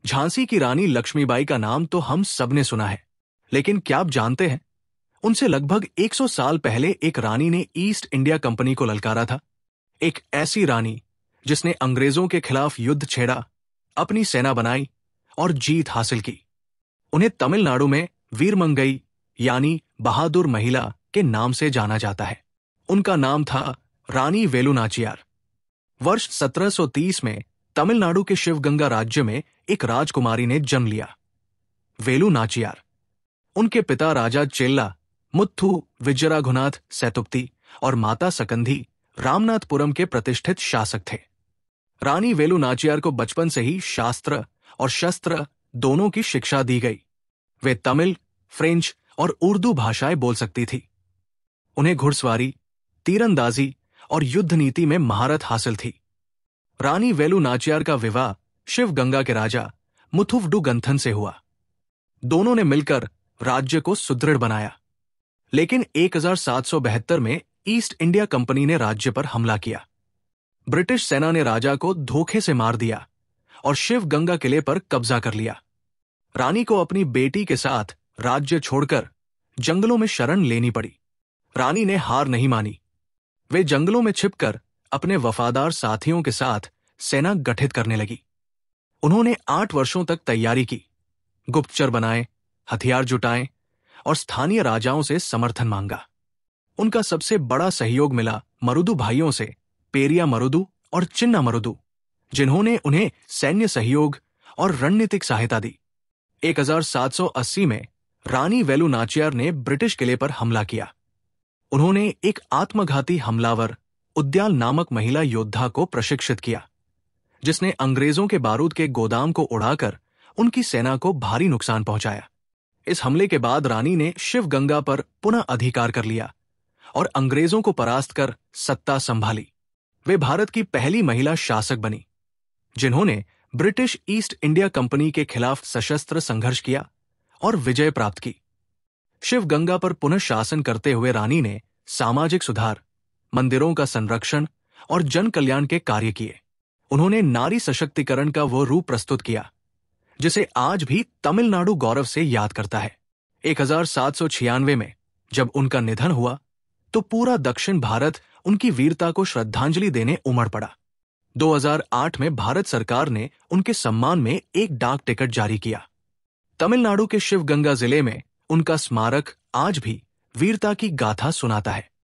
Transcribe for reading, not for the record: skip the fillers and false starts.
झांसी की रानी लक्ष्मीबाई का नाम तो हम सबने सुना है, लेकिन क्या आप जानते हैं उनसे लगभग 100 साल पहले एक रानी ने ईस्ट इंडिया कंपनी को ललकारा था। एक ऐसी रानी जिसने अंग्रेजों के खिलाफ युद्ध छेड़ा, अपनी सेना बनाई और जीत हासिल की। उन्हें तमिलनाडु में वीरमंगई यानी बहादुर महिला के नाम से जाना जाता है। उनका नाम था रानी वेलु नाचियार। वर्ष 1730 में तमिलनाडु के शिवगंगा राज्य में एक राजकुमारी ने जन्म लिया, वेलु नाचियार। उनके पिता राजा चेल्ला मुत्थु विजयराघुनाथ सैतुप्ती और माता सकंधी रामनाथपुरम के प्रतिष्ठित शासक थे। रानी वेलु नाचियार को बचपन से ही शास्त्र और शस्त्र दोनों की शिक्षा दी गई। वे तमिल, फ्रेंच और उर्दू भाषाएं बोल सकती थी। उन्हें घुड़सवारी, तीरंदाजी और युद्ध नीति में महारत हासिल थी। रानी वेलु नाचियार का विवाह शिवगंगा के राजा मुथुवडुगंथन से हुआ। दोनों ने मिलकर राज्य को सुदृढ़ बनाया। लेकिन 1772 में ईस्ट इंडिया कंपनी ने राज्य पर हमला किया। ब्रिटिश सेना ने राजा को धोखे से मार दिया और शिवगंगा किले पर कब्जा कर लिया। रानी को अपनी बेटी के साथ राज्य छोड़कर जंगलों में शरण लेनी पड़ी। रानी ने हार नहीं मानी। वे जंगलों में छिपकर अपने वफादार साथियों के साथ सेना गठित करने लगी। उन्होंने 8 वर्षों तक तैयारी की, गुप्तचर बनाए, हथियार जुटाए और स्थानीय राजाओं से समर्थन मांगा। उनका सबसे बड़ा सहयोग मिला मरुदु भाइयों से, पेरिया मरुदु और चिन्ना मरुदु, जिन्होंने उन्हें सैन्य सहयोग और रणनीतिक सहायता दी। 1780 में रानी वेलु नाचियार ने ब्रिटिश किले पर हमला किया। उन्होंने एक आत्मघाती हमलावर उद्याल नामक महिला योद्धा को प्रशिक्षित किया, जिसने अंग्रेजों के बारूद के गोदाम को उड़ाकर उनकी सेना को भारी नुकसान पहुंचाया। इस हमले के बाद रानी ने शिवगंगा पर पुनः अधिकार कर लिया और अंग्रेजों को परास्त कर सत्ता संभाली। वे भारत की पहली महिला शासक बनी, जिन्होंने ब्रिटिश ईस्ट इंडिया कंपनी के खिलाफ सशस्त्र संघर्ष किया और विजय प्राप्त की। शिवगंगा पर पुनः शासन करते हुए रानी ने सामाजिक सुधार, मंदिरों का संरक्षण और जन कल्याण के कार्य किए। उन्होंने नारी सशक्तिकरण का वो रूप प्रस्तुत किया जिसे आज भी तमिलनाडु गौरव से याद करता है। 1796 में जब उनका निधन हुआ तो पूरा दक्षिण भारत उनकी वीरता को श्रद्धांजलि देने उमड़ पड़ा। 2008 में भारत सरकार ने उनके सम्मान में एक डाक टिकट जारी किया। तमिलनाडु के शिवगंगा जिले में उनका स्मारक आज भी वीरता की गाथा सुनाता है।